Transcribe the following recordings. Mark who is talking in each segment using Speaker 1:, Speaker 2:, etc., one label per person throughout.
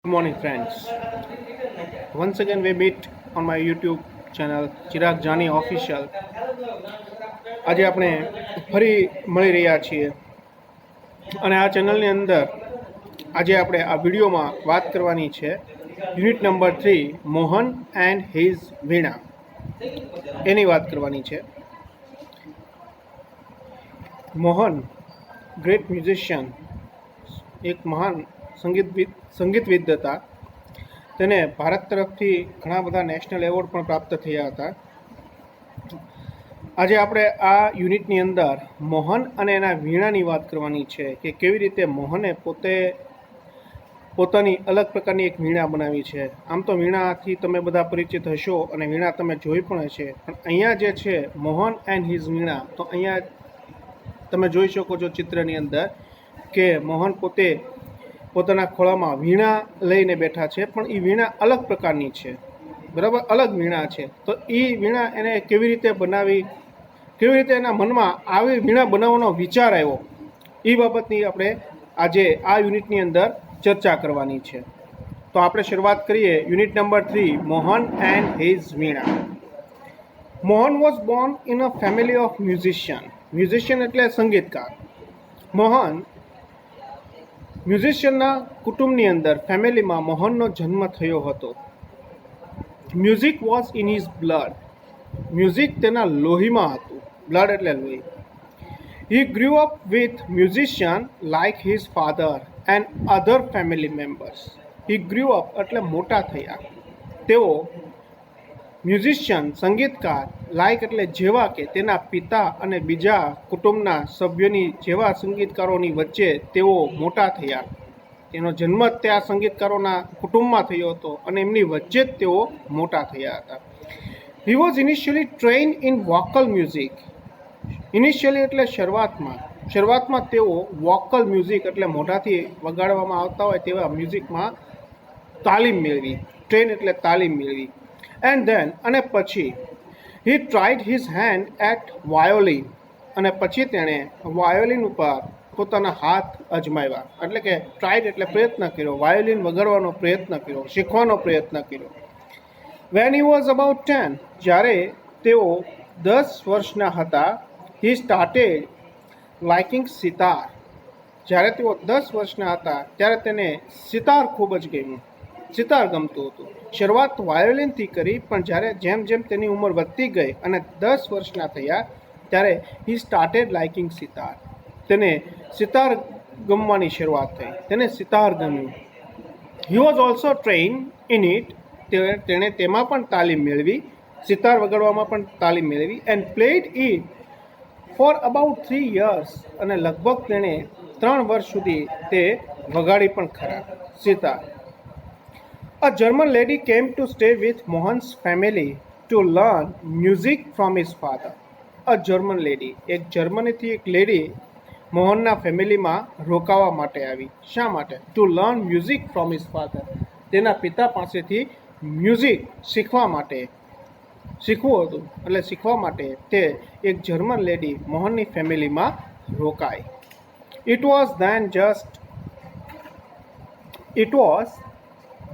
Speaker 1: Good morning, friends. Once again, we meet on my YouTube channel, Chirag Jani official. આજે આપણે ફરી મળી રહ્યા છીએ અને આ ચેનલની અંદર આજે આપણે આ વિડીયોમાં વાત કરવાની છે unit number 3 Mohan and his veena એની વાત કરવાની છે. મોહન ગ્રેટ મ્યુઝિશિયન, એક મહાન સંગીતવિદ હતા. તેને ભારત તરફથી ઘણા બધા નેશનલ એવોર્ડ પણ પ્રાપ્ત થયા હતા. આજે આપણે આ યુનિટની અંદર મોહન અને એના વીણાની વાત કરવાની છે કે કેવી રીતે મોહને પોતાની અલગ પ્રકારની એક વીણા બનાવી છે. આમ તો વીણાથી તમે બધા પરિચિત હશો અને વીણા તમે જોઈ પણ હશે, પણ અહીંયા જે છે મોહન એન્ડ હિઝ વીણા, તો અહીંયા તમે જોઈ શકો છો ચિત્રની અંદર કે મોહન પોતાના ખોળામાં વીણા લઈને બેઠા છે, પણ એ વીણા અલગ પ્રકારની છે, બરાબર, અલગ વીણા છે. તો એ વીણા એને કેવી રીતે બનાવી, કેવી રીતે એના મનમાં આવી વીણા બનાવવાનો વિચાર આવ્યો, એ બાબતની આપણે આજે આ યુનિટની અંદર ચર્ચા કરવાની છે. તો આપણે શરૂઆત કરીએ unit number 3 Mohan and his Veena. Mohan was Born in a family of musician. Musician એટલે સંગીતકાર. મોહન મ્યુઝિશિયનના કુટુંબની અંદર, ફેમિલીમાં મોહનનો જન્મ થયો હતો. Music was in his blood. Music તેના લોહીમાં હતું. બ્લડ એટલે લોહી. He grew up with musician like his father and other family members. He grew up એટલે મોટા થયા. તેઓ મ્યુઝિશિયન સંગીતકાર, લાઇક એટલે જેવા કે તેના પિતા અને બીજા કુટુંબના સભ્યોની જેવા સંગીતકારોની વચ્ચે તેઓ મોટા થયા. તેનો જન્મ ત્યાં સંગીતકારોના કુટુંબમાં થયો હતો અને એમની વચ્ચે જ તેઓ મોટા થયા હતા. He was initially train in vocal music. Initially એટલે શરૂઆતમાં તેઓ વોકલ મ્યુઝિક એટલે મોઢાથી વગાડવામાં આવતા હોય તેવા મ્યુઝિકમાં તાલીમ મેળવી. ટ્રેન એટલે તાલીમ મેળવી. એન્ડ ધેન અને પછી he tried his hand at violin. અને પછી તેણે વાયોલિન ઉપર પોતાના હાથ અજમાવ્યા. એટલે કે ટ્રાઇડ એટલે પ્રયત્ન કર્યો, વાયોલિન વગાડવાનો પ્રયત્ન કર્યો, શીખવાનો પ્રયત્ન કર્યો. વેન હી વોઝ અબાઉટ 10, જ્યારે તેઓ 10 વર્ષના હતા, હી સ્ટાર્ટેડ લાઇકિંગ સિતાર. જ્યારે તેઓ 10 વર્ષના હતા ત્યારે તેને સિતાર ખૂબ જ ગમ્યું, સિતાર ગમતું હતું. શરૂઆત વાયોલિનથી કરી, પણ જ્યારે જેમ તેની ઉંમર વધતી ગઈ અને 10 વર્ષના થયા ત્યારે હી સ્ટાર્ટેડ લાઇકિંગ સિતાર. તેને સિતાર ગમવાની શરૂઆત થઈ, તેને સિતાર ગમ્યું. He was also train in it. તેણે તેમાં પણ તાલીમ મેળવી, સિતાર વગાડવામાં પણ તાલીમ મેળવી. And played it for about 3 years. અને લગભગ તેણે 3 વર્ષ સુધી તે વગાડી પણ ખરા sitar. A German lady came to stay with Mohan's family to learn music from his father. A German lady, એક જર્મનીથી એક લેડી મોહનના ફેમિલીમાં રોકાવા માટે આવી. શા માટે? To learn music from his father. તેના પિતા પાસેથી મ્યુઝિક શીખવા માટે, શીખવું હતું એટલે શીખવા માટે તે એક જર્મન લેડી મોહનની ફેમિલીમાં રોકાઈ. It was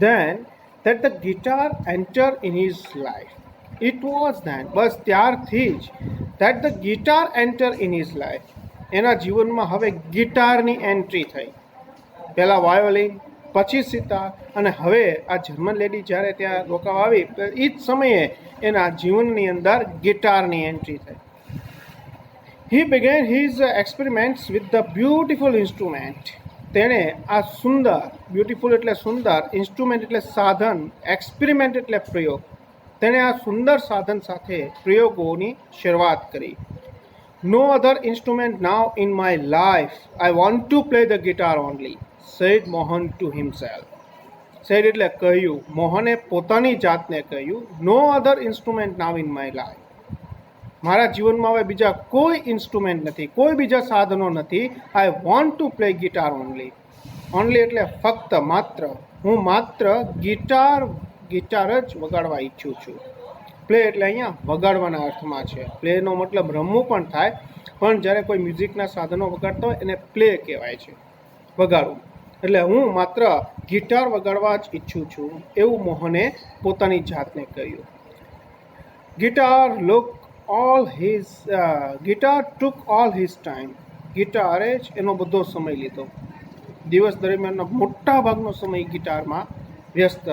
Speaker 1: then that the guitar entered in his life. It was then, બસ ત્યારથી જ, that the guitar entered in his life. એના જીવનમાં હવે ગિટારની એન્ટ્રી થઈ. પહેલાં વાયોલિન, પછી સિતાર, અને હવે આ જર્મન લેડી જ્યારે ત્યાં રોકાવા આવી તો એ જ સમયે એના જીવનની અંદર ગિટારની એન્ટ્રી થઈ. He began his experiments with the beautiful instrument. તેણે આ સુંદર, બ્યુટિફુલ એટલે સુંદર, ઇન્સ્ટ્રુમેન્ટ એટલે સાધન, એક્સપેરિમેન્ટ એટલે પ્રયોગ, તેણે આ સુંદર સાધન સાથે પ્રયોગોની શરૂઆત કરી. No other instrument now in my life, I want to play the guitar only, said Mohan to himself. Said એટલે કહ્યું, મોહને પોતાની જાતને કહ્યું, no other instrument now in my life. મારા જીવનમાં હવે બીજા કોઈ ઇન્સ્ટ્રુમેન્ટ નથી, કોઈ બીજા સાધનો નથી. આઈ want to play guitar only. Only એટલે ફક્ત, માત્ર, હું માત્ર ગિટાર જ વગાડવા ઈચ્છું છું. પ્લે એટલે અહીંયા વગાડવાના અર્થમાં છે. પ્લેનો મતલબ રમવું પણ થાય, પણ જ્યારે કોઈ મ્યુઝિકના સાધનો વગાડતા હોય એને પ્લે કહેવાય છે, વગાડવું. એટલે હું માત્ર ગિટાર વગાડવા જ ઈચ્છું છું એવું મોહને પોતાની જાતને કહ્યું. ગિટાર ટુક ઓલ હિઝ ટાઈમ. ગિટારે જ એનો બધો સમય લીધો. દિવસ દરમિયાનનો મોટા ભાગનો સમય ગિટારમાં વ્યસ્ત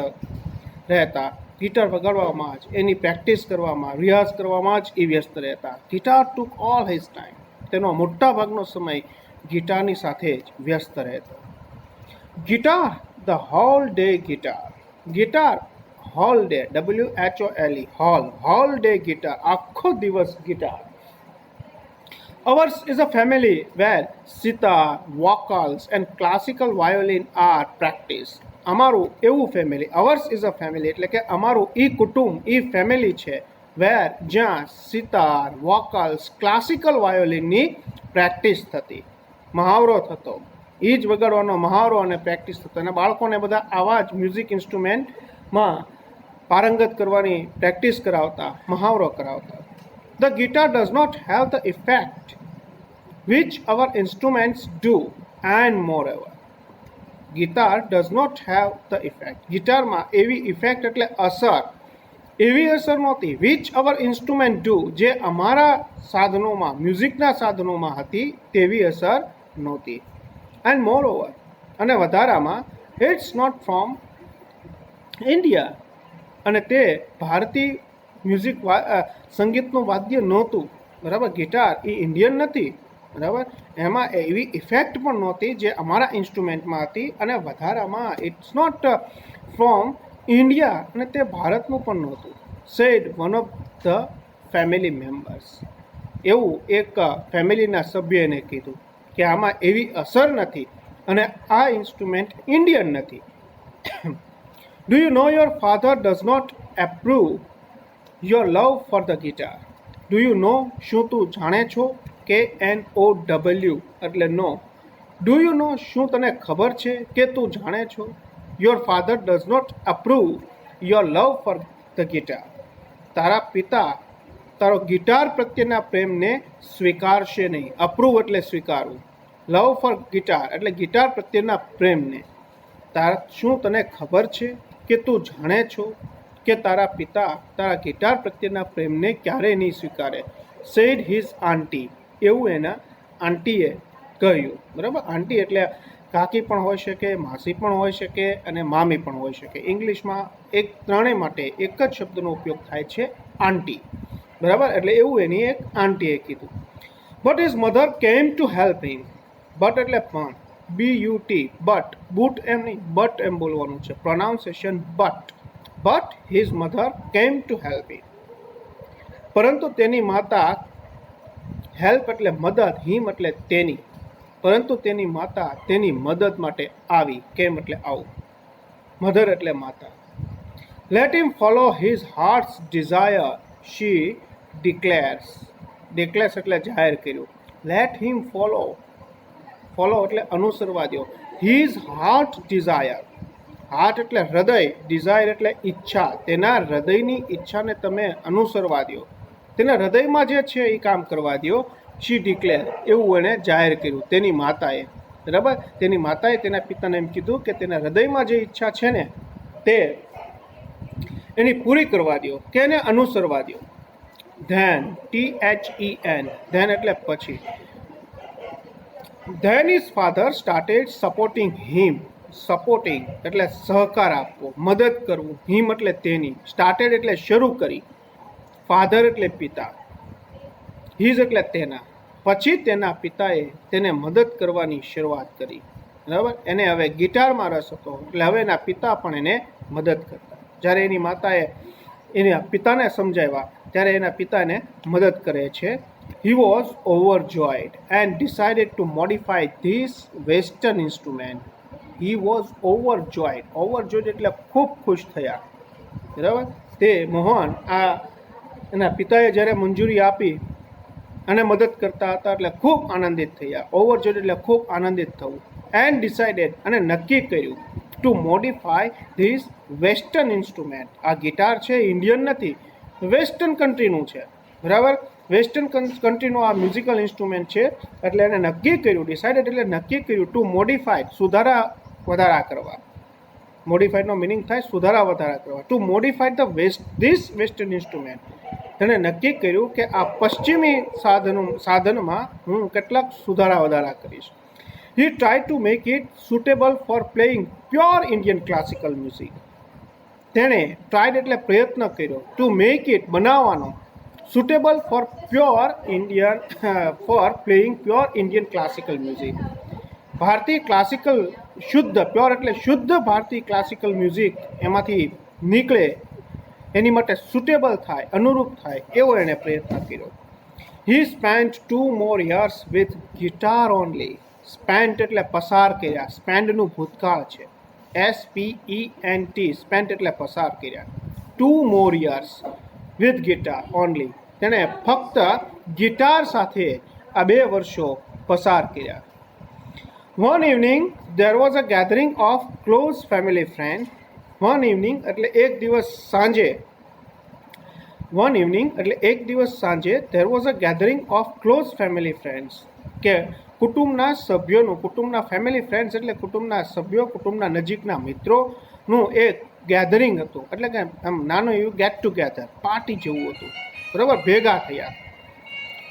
Speaker 1: રહેતા. ગિટાર વગાડવામાં જ, એની પ્રેક્ટિસ કરવામાં, રિયાઝ કરવામાં જ એ વ્યસ્ત રહેતા. ગિટાર ટુક ઓલ હિઝ ટાઈમ. તેનો મોટા ભાગનો સમય ગિટારની સાથે જ વ્યસ્ત રહેતો. Guitar the hall day guitar. Guitar hall day, WHOLE, hall day guitar, આખો દિવસ guitar. Ours is a family where sitar, vocals and classical violin are practiced. અમારું એવું family, hours is a family એટલે કે અમારું એ કુટુંબ, એ ફેમિલી છે વેર, જ્યાં સિતાર, વોકલ્સ, ક્લાસિકલ વાયોલિનની પ્રેક્ટિસ થતી, મહાવરો થતો. એ જ વગાડવાનો મહાવરો અને પ્રેક્ટિસ થતો. અને બાળકોને બધા આવા જ મ્યુઝિક ઇન્સ્ટ્રુમેન્ટમાં પારંગત કરવાની પ્રેક્ટિસ કરાવતા, મહાવરો કરાવતા. The guitar does not have the effect which our instruments do, and moreover. Guitar does not have the effect. ગિટારમાં એવી ઇફેક્ટ એટલે અસર, એવી અસર નહોતી which our instrument do, જે અમારા સાધનોમાં, મ્યુઝિકના સાધનોમાં હતી તેવી અસર નહોતી. And moreover, અને વધારામાં, it's not from India, અને તે ભારતીય મ્યુઝિક સંગીતનું વાદ્ય નહોતું. બરાબર, ગિટાર એ ઇન્ડિયન નથી. બરાબર, એમાં એવી ઇફેક્ટ પણ નહોતી જે અમારા ઇન્સ્ટ્રુમેન્ટમાં હતી. અને વધારામાં ઇટ્સ નોટ ફ્રોમ ઇન્ડિયા, અને તે ભારતનું પણ નહોતું. Said one of the family members. એવું એક ફેમિલીના સભ્યને કીધું કે આમાં એવી અસર નથી અને આ ઇન્સ્ટ્રુમેન્ટ ઇન્ડિયન નથી. Do you know your father does not approve your love for the guitar. Do you know, શું તું જાણે છો, KNOW એટલે નો. ડુ યુ નો, શું તને ખબર છે કે તું જાણે છો. Your father does not approve your love for the guitar. તારા પિતા તારો ગિટાર પ્રત્યેના પ્રેમને સ્વીકારશે નહીં. અપ્રૂવ એટલે સ્વીકારવું, લવ ફોર ગિટાર એટલે ગિટાર પ્રત્યેના પ્રેમને. શું તને ખબર છે કે તું જાણે છો કે તારા પિતા તારા ગિટાર પ્રત્યેના પ્રેમને ક્યારેય નહીં સ્વીકારે. સેડ હિઝ આંટી. એવું એના આંટીએ કહ્યું. બરાબર, આંટી એટલે કાકી પણ હોઈ શકે, માસી પણ હોઈ શકે અને મામી પણ હોઈ શકે. ઇંગ્લિશમાં ત્રણેય માટે એક જ શબ્દનો ઉપયોગ થાય છે, આંટી. બરાબર, એટલે એવું એની એક આંટીએ કીધું. But his mother came to help him. But એટલે પણ, BUT, બટ, બૂટ એમ નહીં, બટ એમ બોલવાનું છે, pronunciation but. But his mother came to help him. પરંતુ તેની માતા, હેલ્પ એટલે મદદ, હિમ એટલે તેની, પરંતુ તેની માતા તેની મદદ માટે આવી. કેમ એટલે આવું, મધર એટલે માતા. Let him follow his heart's desire, she declares. Declares એટલે જાહેર કર્યું. લેટ હિમ ફોલો, ફોલો એટલે અનુસરવા દો. હિઝ હાર્ટ ડિઝાયર, હાર્ટ એટલે હૃદય, ડિઝાયર એટલે ઈચ્છા. તેના હૃદયની ઈચ્છાને તમે અનુસરવા દો, તેના હૃદયમાં જે છે એ કામ કરવા દો. શી ડિક્લેર, એવું એને જાહેર કર્યું તેની માતાએ. બરાબર, તેની માતાએ તેના પિતાને એમ કીધું કે તેના હૃદયમાં જે ઈચ્છા છે ને તે એની પૂરી કરવા દો, કે એને અનુસરવા દો. ધેન, THEN, ધેન એટલે પછી. Then his father started supporting him. Supporting એટલે સહકાર આપવો, મદદ કરવું. હિમ એટલે તેની, સ્ટાર્ટેડ એટલે શરૂ કરી, ફાધર એટલે પિતા, હિઝ એટલે તેના. પછી તેના પિતાએ તેને મદદ કરવાની શરૂઆત કરી. બરાબર, એને હવે ગિટારમાં રસ હતો એટલે હવે એના પિતા પણ એને મદદ કરતા. જ્યારે એની માતાએ એના પિતાને સમજાવ્યા ત્યારે એના પિતાને મદદ કરે છે. He was overjoyed and decided to modify this western instrument. He was overjoyed. Overjoyed એટલે ખૂબ ખુશ થયા. બરાબર, તે મોહન આ એના પિતાએ જ્યારે મંજૂરી આપી અને મદદ કરતા હતા એટલે ખૂબ આનંદિત થયા. ઓવરજોયડ એટલે ખૂબ આનંદિત થવું. એન્ડ ડિસાઇડેડ, અને નક્કી કર્યું, to modify this western instrument. આ ગિટાર છે ઇન્ડિયન નથી, વેસ્ટર્ન કન્ટ્રીનું છે. બરાબર, વેસ્ટર્ન કન્ટ્રીનું આ મ્યુઝિકલ ઇન્સ્ટ્રુમેન્ટ છે. એટલે એને નક્કી કર્યું, ડિસાઇડેડ એટલે નક્કી કર્યું, ટુ મોડિફાય, સુધારા વધારા કરવા. મોડિફાઈડનો મિનિંગ થાય સુધારા વધારા કરવા. To modified the western instrument, તેણે નક્કી કર્યું કે આ પશ્ચિમી સાધનમાં હું કેટલાક સુધારા વધારા કરીશ. He try to make it suitable for playing pure Indian classical music. તેણે ટ્રાયડ એટલે પ્રયત્ન કર્યો, ટુ મેક ઇટ બનાવવાનો, suitable for playing pure Indian classical music. ભારતીય ક્લાસિકલ શુદ્ધ, પ્યોર એટલે શુદ્ધ ભારતીય ક્લાસિકલ મ્યુઝિક એમાંથી નીકળે એની માટે સુટેબલ થાય, અનુરૂપ થાય એવો એણે પ્રયત્ન કર્યો. He spent 2 more years with guitar only. Spent એટલે પસાર કર્યા, સ્પેન્ડનું ભૂતકાળ છે, SPENT, સ્પેન્ટ એટલે પસાર કર્યા. 2 more years with guitar only, તેણે ફક્ત ગિટાર સાથે આ 2 વર્ષો પસાર કર્યા. One evening there was a gathering of close family friends. One evening એટલે એક દિવસ સાંજે there was a gathering of close family friends, કે કુટુંબના સભ્યોનું, કુટુંબના ફેમિલી ફ્રેન્ડ્સ એટલે કુટુંબના સભ્યો, કુટુંબના નજીકના મિત્રોનું એક ગેધરિંગ હતું, એટલે કે આમ નાનું એવું ગેટ ટુગેધર, પાર્ટી જેવું હતું. બરાબર, ભેગા થયા,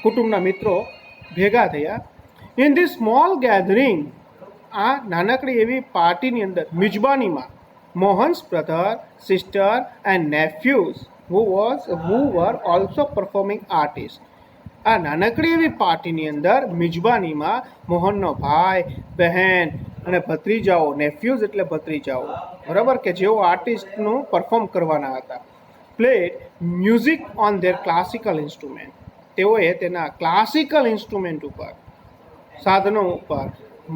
Speaker 1: કુટુંબના મિત્રો ભેગા થયા. ઇન ધીસ સ્મોલ ગેધરિંગ, આ નાનકડી એવી પાર્ટીની અંદર મિજબાનીમાં Mohan's brother, sister and nephews who were also performing artists. આ નાનકડી એવી પાર્ટીની અંદર મિજબાનીમાં મોહનનો ભાઈ, બહેન અને ભત્રીજાઓ, નેફ્યુઝ એટલે ભત્રીજાઓ, બરાબર, કે જેઓ આર્ટિસ્ટનું પરફોર્મ કરવાના હતા. Played music on there classical instrument. તેઓએ તેના ક્લાસિકલ ઇન્સ્ટ્રુમેન્ટ ઉપર, સાધનો ઉપર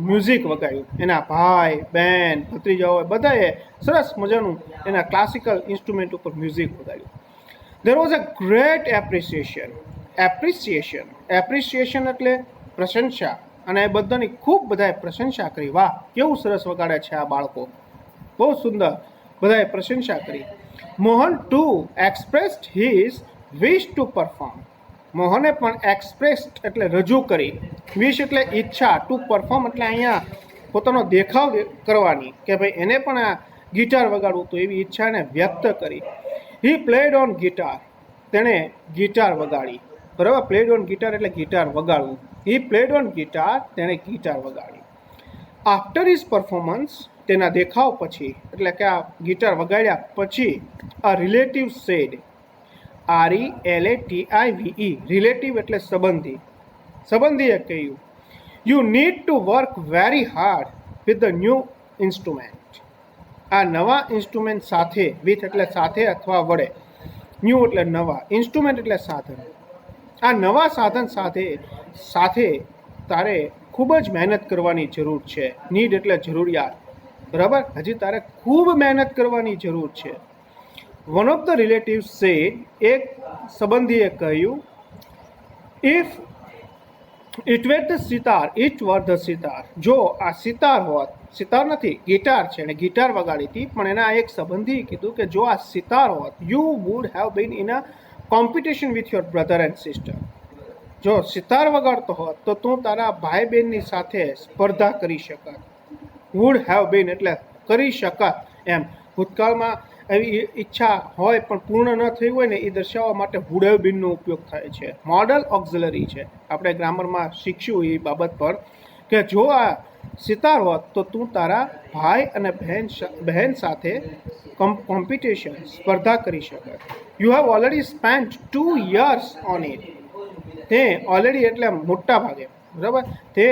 Speaker 1: મ્યુઝિક વગાડ્યું. એના ભાઈ, બહેન, ભત્રીજાઓએ બધાએ સરસ મજાનું એના ક્લાસિકલ ઇન્સ્ટ્રુમેન્ટ ઉપર music વગાડ્યું. There was a great appreciation એટલે પ્રશંસા, અને એ બધાની ખૂબ બધાએ પ્રશંસા કરી. વાહ, કેવું સરસ વગાડે છે આ બાળકો, બહુ સુંદર, બધાએ પ્રશંસા કરી. Mohan too expressed his wish to perform. મોહને પણ એક્સપ્રેસ્ડ એટલે રજૂ કરી, વિશ એટલે ઈચ્છા, ટુ પરફોર્મ એટલે અહીંયા પોતાનો દેખાવ કરવાની, કે ભાઈ એને પણ આ ગિટાર વગાડવું તો એવી ઈચ્છાને વ્યક્ત કરી. હી પ્લેડ ઓન ગિટાર, તેણે ગિટાર વગાડી. બરાબર, પ્લેડ ઓન ગિટાર એટલે ગિટાર વગાડવું. હી પ્લેડ ઓન ગિટાર, તેણે ગિટાર વગાડી. આફ્ટર હિઝ પરફોર્મન્સ, તેના દેખાવ પછી, એટલે કે આ ગિટાર વગાડ્યા પછી, આ રિલેટિવ સેડ, RELATIVE, રિલેટિવ એટલે સંબંધી, સંબંધીએ કહ્યું, you need to work very hard with the new instrument. આ નવા ઇન્સ્ટ્રુમેન્ટ સાથે, વિથ એટલે સાથે અથવા વડે, ન્યૂ એટલે નવા, ઇન્સ્ટ્રુમેન્ટ એટલે સાધન. આ નવા સાધન સાથે તારે ખૂબ જ મહેનત કરવાની જરૂર છે. નીડ એટલે જરૂરિયાત, બરાબર, હજી તારે ખૂબ મહેનત કરવાની જરૂર છે. One of the relatives said, એક સંબંધીએ કહ્યું, if it were the sitar, જો આ સિતાર હોત, સિતાર નથી, ગિટાર છે, અને ગિટાર વગાડી હતી, પણ એના એક સંબંધીએ કીધું કે જો આ સિતાર હોત, you would have been in a competition with your brother and sister. જો સિતાર વગાડતો હોત તો તું તારા ભાઈ બહેનની સાથે સ્પર્ધા કરી શકત. વુડ હેવ બીન એટલે કરી શકત એમ. ભૂતકાળમાં એવી ઈચ્છા હોય પણ પૂર્ણ ન થઈ હોય ને, એ દર્શાવવા માટે વુડ હેવ બીનનો ઉપયોગ થાય છે. મોડલ ઓક્ઝિલરી છે, આપણે ગ્રામરમાં શીખ્યું એ બાબત પર, કે જો આ સિતાર હોત તો તું તારા ભાઈ અને બહેન સાથે કોમ્પિટિશન, સ્પર્ધા કરી શકત. You have already spent 2 years on it. તે ઓલરેડી એટલે મોટા ભાગે, બરાબર, તે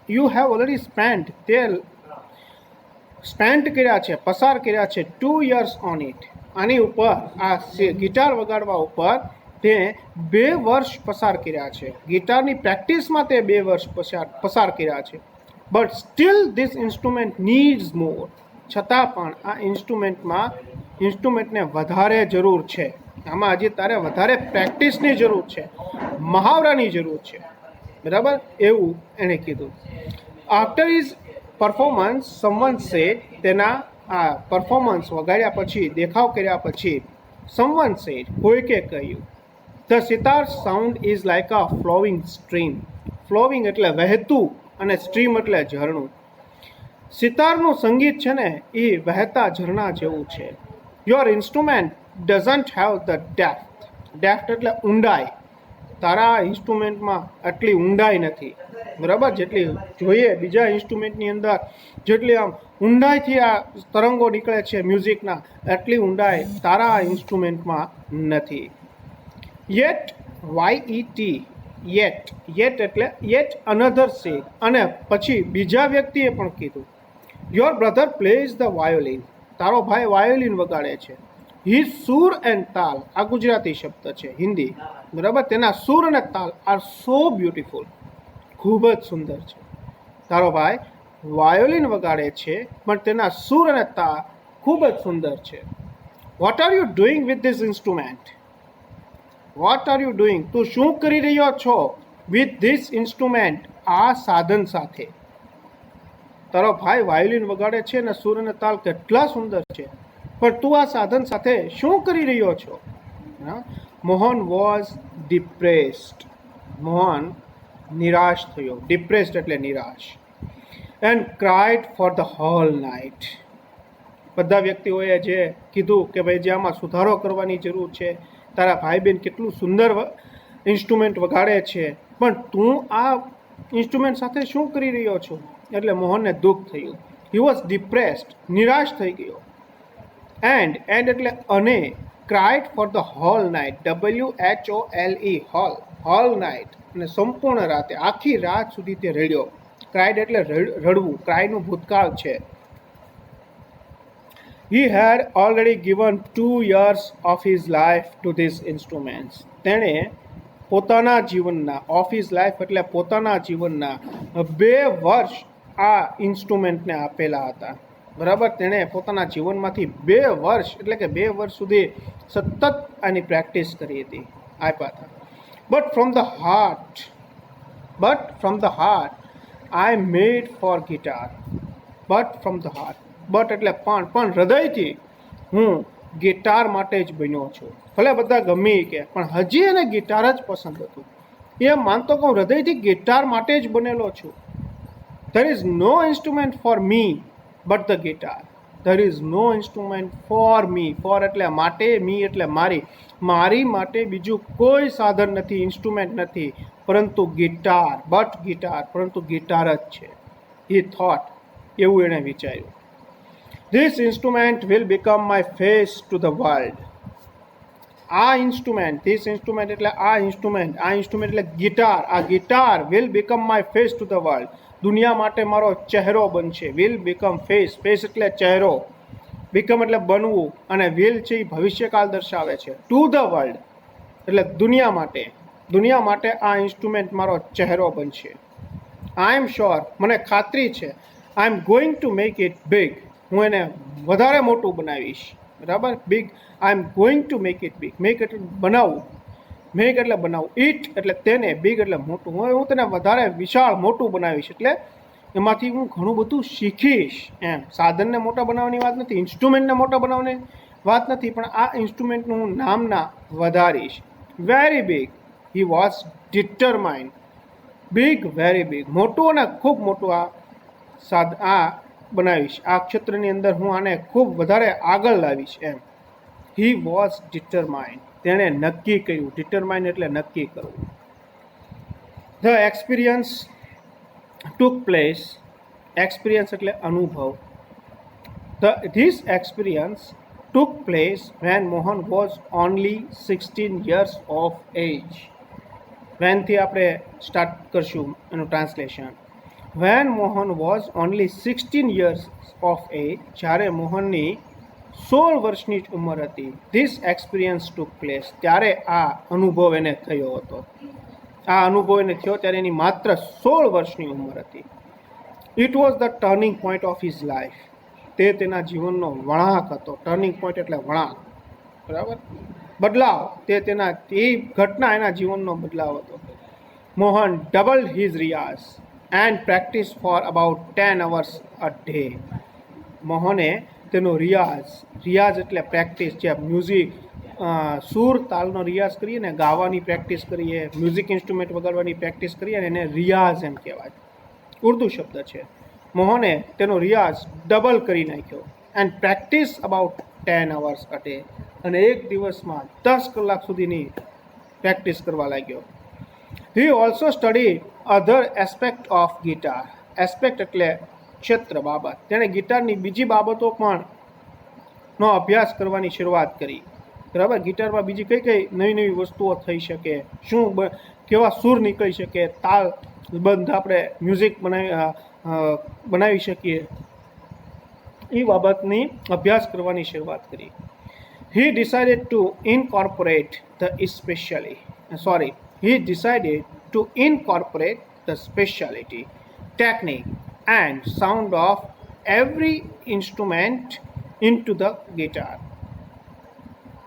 Speaker 1: યુ હેવ ઓલરેડી સ્પેન્ટ, તે સ્પેન્ટ કર્યા છે, પસાર કર્યા છે 2 years ઓન ઇટ. આની ઉપર, આ ગિટાર વગાડવા ઉપર તે 2 વર્ષ પસાર કર્યા છે. ગિટારની પ્રેક્ટિસમાં તે 2 વર્ષ પસાર કર્યા છે. But still this instrument needs more. છતાં પણ આ ઇન્સ્ટ્રુમેન્ટને વધારે જરૂર છે. આમાં હજી તારે વધારે પ્રેક્ટિસની જરૂર છે, મહાવરાની જરૂર છે, બરાબર, એવું એણે કીધું. After is performance, someone said, તેના આ પરફોર્મન્સ વગાડ્યા પછી, દેખાવ કર્યા પછી, સમવન સેડ, કોઈકે કહ્યું, the sitar sound is like a flowing stream. Flowing એટલે વહેતું, અને સ્ટ્રીમ એટલે ઝરણું. સિતારનું સંગીત છે ને એ વહેતા ઝરણા જેવું છે. Your instrument doesn't have the depth. Depth એટલે ઊંડાઈ. તારા ઇન્સ્ટ્રુમેન્ટમાં આટલી ઊંડાઈ નથી, બરાબર? જેટલી જોઈએ બીજા ઇન્સ્ટ્રુમેન્ટની અંદર જેટલી આમ ઊંડાઈથી આ તરંગો નીકળે છે મ્યુઝિકના, એટલી ઊંડાઈ તારા ઇન્સ્ટ્રુમેન્ટમાં નથી. યેટ YET યેટ, યેટ એટલે યેટ અનધર સે, અને પછી બીજા વ્યક્તિએ પણ કીધું your brother plays the violin. તારો ભાઈ વાયોલિન વગાડે છે. હી સૂર એન્ડ તાલ, આ ગુજરાતી શબ્દ છે હિન્દી, બરાબર? તેના સૂર અને તાલ આર સો બ્યુટીફુલ, ખૂબ જ સુંદર છે. તારો ભાઈ વાયોલિન વગાડે છે પણ તેના સૂર અને તાલ ખૂબ જ સુંદર છે. What are you doing with this instrument? What are you doing, તું શું કરી રહ્યો છો? વિથ ધીસ ઇન્સ્ટ્રુમેન્ટ, આ સાધન સાથે. તારો ભાઈ વાયોલિન વગાડે છે અને સૂર અને તાલ કેટલા સુંદર છે, પણ તું આ સાધન સાથે શું કરી રહ્યો છો? Mohan was depressed. મોહન નિરાશ થયો. ડિપ્રેસ્ડ એટલે નિરાશ. And cried for the whole night. બધા વ્યક્તિઓએ જે કીધું કે ભાઈ જે આમાં સુધારો કરવાની જરૂર છે, તારા ભાઈ બહેન કેટલું સુંદર ઇન્સ્ટ્રુમેન્ટ વગાડે છે, પણ તું આ ઇન્સ્ટ્રુમેન્ટ સાથે શું કરી રહ્યો છો? એટલે મોહનને દુઃખ થયું. હી વોઝ ડિપ્રેસ્ડ, નિરાશ થઈ ગયો. એન્ડ એટલે અને, cried for the whole night, WHOLE, whole, whole night, અને સંપૂર્ણ રાતે, આખી રાત સુધી તે રડ્યો. ક્રાઇડ એટલે રડવું, ક્રાઇડનું ભૂતકાળ છે. He had already given 2 years of his life to these instruments. તેણે પોતાના જીવનના, ઓફ હિઝ લાઈફ એટલે પોતાના જીવનના 2 વર્ષ આ ઇન્સ્ટ્રુમેન્ટને આપેલા હતા, બરાબર? તેણે પોતાના જીવનમાંથી 2 વર્ષ એટલે કે 2 વર્ષ સુધી સતત આની પ્રેક્ટિસ કરી હતી, આપ્યા હતા. But from the heart I made four guitar. But from the heart, but એટલે પણ હૃદયથી હું ગિટાર માટે જ બન્યો છું. ભલે બધા ગમે કે, પણ હજી એને ગિટાર જ પસંદ હતું. એ માનતો કે હું હૃદયથી ગિટાર માટે જ બનેલો છું. There is no instrument for me but the guitar. There is no instrument for me, for એટલે માટે, મી એટલે મારી, મારી માટે બીજું કોઈ સાધન નથી, ઇન્સ્ટ્રુમેન્ટ નથી, પરંતુ ગિટાર. બટ ગિટાર, પરંતુ ગિટાર જ છે. હી થોટ, એવું એણે વિચાર્યું. This instrument will become my face to the world. આ ઇન્સ્ટ્રુમેન્ટ, ધીસ ઇન્સ્ટ્રુમેન્ટ એટલે આ ઇન્સ્ટ્રુમેન્ટ એટલે ગિટાર. આ guitar will become my face to the world. દુનિયા માટે મારો ચહેરો બનશે. will become face, face એટલે ચહેરો, become એટલે બનવું, અને will છે એ ભવિષ્યકાળ દર્શાવે છે. to the world એટલે દુનિયા માટે. દુનિયા માટે આ ઇન્સ્ટ્રુમેન્ટ મારો ચહેરો બનશે. આઈ એમ શ્યોર, મને ખાતરી છે. I am going to make it big. હું એને વધારે મોટું બનાવીશ, બરાબર? Big, I am going to make it big. Make એટલે બનાવવું, મેક એટલે બનાવવું, ઇટ એટલે તેને, બિગ એટલે મોટું. હું તેને વધારે વિશાળ મોટું બનાવીશ, એટલે એમાંથી હું ઘણું બધું શીખીશ. એમ સાધનને મોટા બનાવવાની વાત નથી, ઇન્સ્ટ્રુમેન્ટને મોટા બનાવવાની વાત નથી, પણ આ ઇન્સ્ટ્રુમેન્ટનું હું નામના વધારીશ. Very big, he was determined. Big, very big, મોટું અને ખૂબ મોટું આ બનાવીશ. આ ક્ષેત્રની અંદર હું આને ખૂબ વધારે આગળ લાવીશ. એમ હી વોઝ ડિટરમાઇન્ડ, તેણે નક્કી કર્યું. ડિટરમાઇન્ડ એટલે નક્કી કરવું. The experience took place. Experience એટલે અનુભવ. This experience took place when Mohan was only 16 years of age. વેનથી આપણે સ્ટાર્ટ કરશું એનું translation. When Mohan was only 16 years of age, જ્યારે મોહનની 16 વર્ષની જ ઉંમર હતી. ધીસ એક્સપિરિયન્સ ટુક પ્લેસ, ત્યારે આ અનુભવ એને થયો હતો. આ અનુભવ એને થયો ત્યારે એની માત્ર 16 વર્ષની ઉંમર હતી. It was the turning point of his life. તે તેના જીવનનો વળાંક હતો. ટર્નિંગ પોઈન્ટ એટલે વળાંક, બરાબર? બદલાવ. તે ઘટના એના જીવનનો બદલાવ હતો. Mohan doubled his riyaz and practice for about 10 hours a day. મોહને તેનો રિયાઝ એટલે પ્રેક્ટિસ, જે મ્યુઝિક, સૂર તાલનો રિયાઝ કરીએ ને, ગાવાની પ્રેક્ટિસ કરીએ, મ્યુઝિક ઇન્સ્ટ્રુમેન્ટ વગાડવાની પ્રેક્ટિસ કરીએ ને, એને રિયાઝ એમ કહેવાય. ઉર્દુ શબ્દ છે. મોહને તેનો રિયાઝ ડબલ કરી નાખ્યો and practice about 10 hours a day, અને એક દિવસમાં 10 કલાક સુધીની પ્રેક્ટિસ કરવા લાગ્યો. He also study other aspect of guitar. Aspect એટલે ક્ષેત્ર, બાબત. તેણે ગિટારની બીજી બાબતો પણ નો અભ્યાસ કરવાની શરૂઆત કરી. બરાબર, ગિટારમાં બીજી કઈ કઈ નવી નવી વસ્તુઓ થઈ શકે, શું કેવા સૂર નીકળી શકે, તાલ બંધ આપણે મ્યુઝિક બનાવી શકીએ, એ બાબતની અભ્યાસ કરવાની શરૂઆત કરી. He decided to incorporate the speciality, technique and sound of every instrument into the guitar.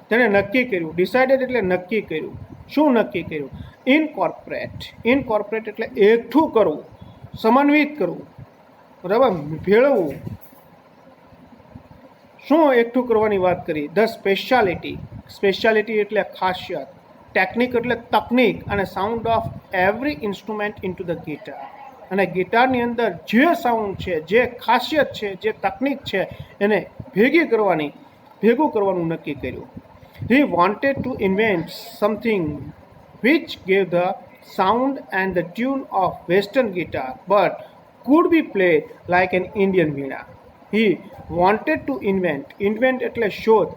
Speaker 1: તેણે નક્કી કર્યું. ડિસાઇડેડ એટલે નક્કી કર્યું. શું નક્કી કર્યું? ઇનકોર્પોરેટ એટલે એકઠું કરવું, સમન્વિત કરવું, બરાબર, ભેળવવું. શું એકઠું કરવાની વાત કરી? ધ સ્પેશિયાલિટી એટલે ખાસિયત, ટેકનિક એટલે તકનિક, અને sound of every instrument into the guitar, અને ગિટારની અંદર જે સાઉન્ડ છે, જે ખાસિયત છે, જે તકનિક છે, એને ભેગું કરવાનું નક્કી કર્યું. He wanted to invent something which gave the sound and the tune of Western guitar but could be played like an Indian veena. He wanted to invent એટલે શોધ,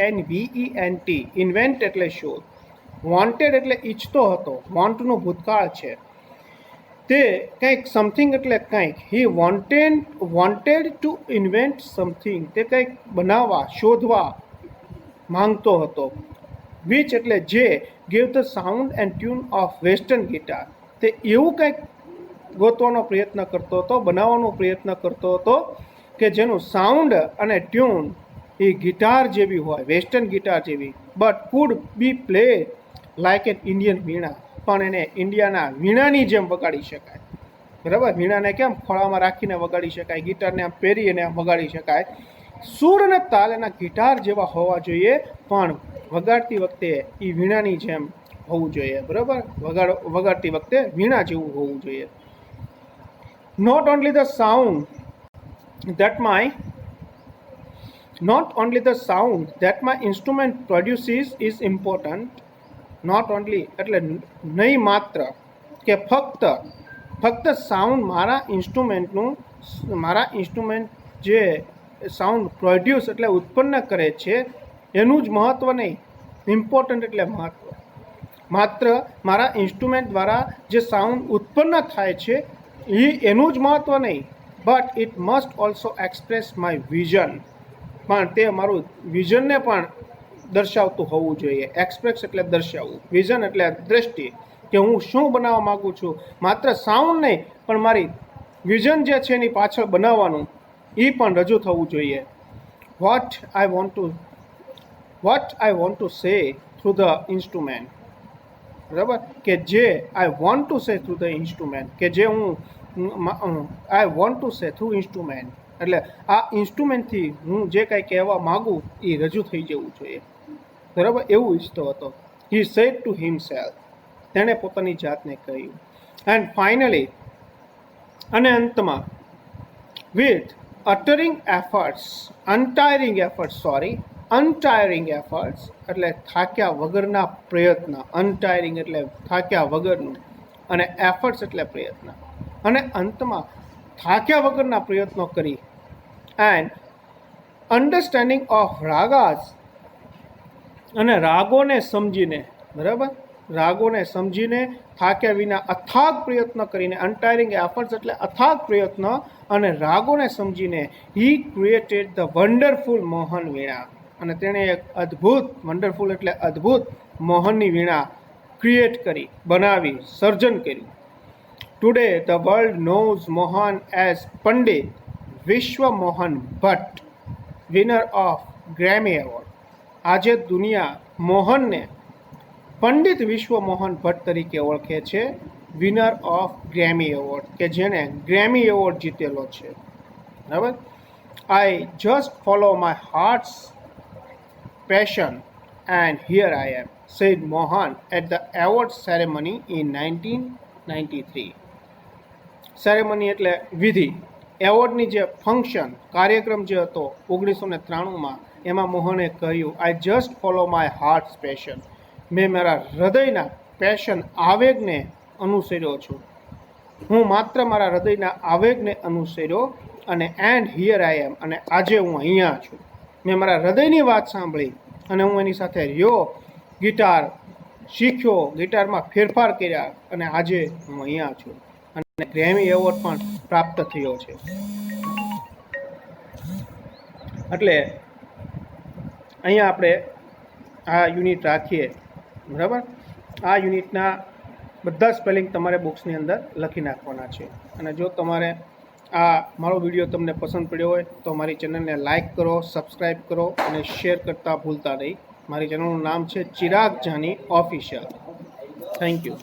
Speaker 1: INVENT, invent એટલે શોધ. Wanted એટલે ઈચ્છતો હતો, વોન્ટનું ભૂતકાળ છે. તે કંઈક સમથિંગ એટલે કંઈક. He wanted to invent something, તે કંઈક બનાવવા, શોધવા માંગતો હતો. વિચ એટલે જે, gave the sound and tune of western guitar, તે એવું કંઈક ગોતવાનો પ્રયત્ન કરતો હતો, બનાવવાનો પ્રયત્ન કરતો હતો કે જેનું સાઉન્ડ અને ટ્યુન એ ગિટાર જેવી હોય, વેસ્ટર્ન ગિટાર જેવી, but could be play like an Indian veena, પણ એને ઇન્ડિયાના વીણાની જેમ વગાડી શકાય. બરાબર, વીણાને કેમ ખોળામાં રાખીને વગાડી શકાય, ગિટારને આમ પહેરી અને આમ વગાડી શકાય. સૂર અને તાલ એના ગિટાર જેવા હોવા જોઈએ, પણ વગાડતી વખતે એ વીણાની જેમ હોવું જોઈએ. બરાબર, વગાડતી વખતે વીણા જેવું હોવું જોઈએ. Not only the sound that my instrument produces is important. Not only એટલે નહીં માત્ર કે ફક્ત સાઉન્ડ મારા ઇન્સ્ટ્રુમેન્ટ જે સાઉન્ડ પ્રોડ્યુસ એટલે ઉત્પન્ન કરે છે એનું જ મહત્ત્વ નહીં. ઇમ્પોર્ટન્ટ એટલે મહત્ત્વ. માત્ર મારા ઇન્સ્ટ્રુમેન્ટ દ્વારા જે સાઉન્ડ ઉત્પન્ન થાય છે એનું જ મહત્ત્વ નહીં, but it must also express my vision, પણ તે મારું વિઝનને પણ દર્શાવતું હોવું જોઈએ. એક્સપ્રેસ એટલે દર્શાવવું, વિઝન એટલે દ્રષ્ટિ, કે હું શું બનાવવા માગું છું. માત્ર સાઉન્ડ નહીં, પણ મારી વિઝન જે છે એની પાછળ બનાવવાનું એ પણ રજૂ થવું જોઈએ. What I want to say through the instrument. બરાબર, કે જે આઈ want to say through the instrument, કે જે આઈ want to say through instrument, એટલે આ ઇન્સ્ટ્રુમેન્ટથી હું જે કાંઈ કહેવા માગું એ રજૂ થઈ જવું જોઈએ. બરાબર, એવું ઈચ્છતો હતો. હી સેડ ટુ હિમસેલ્ફ, તેણે પોતાની જાતને કહ્યું. એન્ડ ફાઇનલી, અને અંતમાં, વિથ untiring efforts એટલે થાક્યા વગરના પ્રયત્ન, અનટાયરિંગ એટલે થાક્યા વગરનું, અને એફર્ટ્સ એટલે પ્રયત્ન, અને અંતમાં થાક્યા વગરના પ્રયત્નો કરી. એન્ડ અન્ડરસ્ટેન્ડિંગ ઓફ રાગાસ, અને રાગોને સમજીને, બરાબર, રાગોને સમજીને થાક્યા વિના અથાગ પ્રયત્ન કરીને, અનટાયરિંગ એફર્ટ્સ એટલે અથાગ પ્રયત્ન, અને રાગોને સમજીને હી ક્રિએટેડ ધ વન્ડરફુલ મોહન વીણા, અને તેણે એક અદ્ભુત, વન્ડરફુલ એટલે અદ્ભુત, મોહનની વીણા ક્રિએટ કરી, બનાવી, સર્જન કર્યું. Today the world knows Mohan as Pandit Vishwa Mohan Bhatt, winner of Grammy award. આજે દુનિયા મોહનને પંડિત વિશ્વ મોહન ભટ્ટ તરીકે ઓળખે છે, વિનર ઓફ ગ્રેમી એવોર્ડ, કે જેણે ગ્રેમી એવોર્ડ જીતેલો છે. બરાબર, I just follow my heart's passion and here I am, said Mohan at the award ceremony in 1993. Ceremony એટલે વિધિ, એવોર્ડની જે ફંક્શન કાર્યક્રમ જે હતો 1993માં, એમાં મોહને કહ્યું, આઈ just follow my heart's passion. મેં મારા હૃદયના પેશન આવેગને અનુસર્યો છું. હું માત્ર મારા હૃદયના આવેગને અનુસર્યો અને એન્ડ હિયર આઈ એમ, અને આજે હું અહીંયા છું. મેં મારા હૃદયની વાત સાંભળી અને હું એની સાથે રહ્યો, ગિટાર શીખ્યો, ગિટારમાં ફેરફાર કર્યા અને આજે હું અહીંયા છું. અને ગ્રેમી એવોર્ડ પણ પ્રાપ્ત થયો છે. એટલે અહીંયા આપણે આ યુનિટ રાખીએ, બરાબર. આ યુનિટના બધા સ્પેલિંગ તમારે બુક્સની અંદર લખી નાખવાના છે. અને જો તમારે આ મારો વિડીયો તમને પસંદ પડ્યો હોય તો મારી ચેનલને લાઇક કરો, સબસ્ક્રાઈબ કરો અને શેર કરતાં ભૂલતા નહીં. મારી ચેનલનું નામ છે Chirag Jani official. Thank you.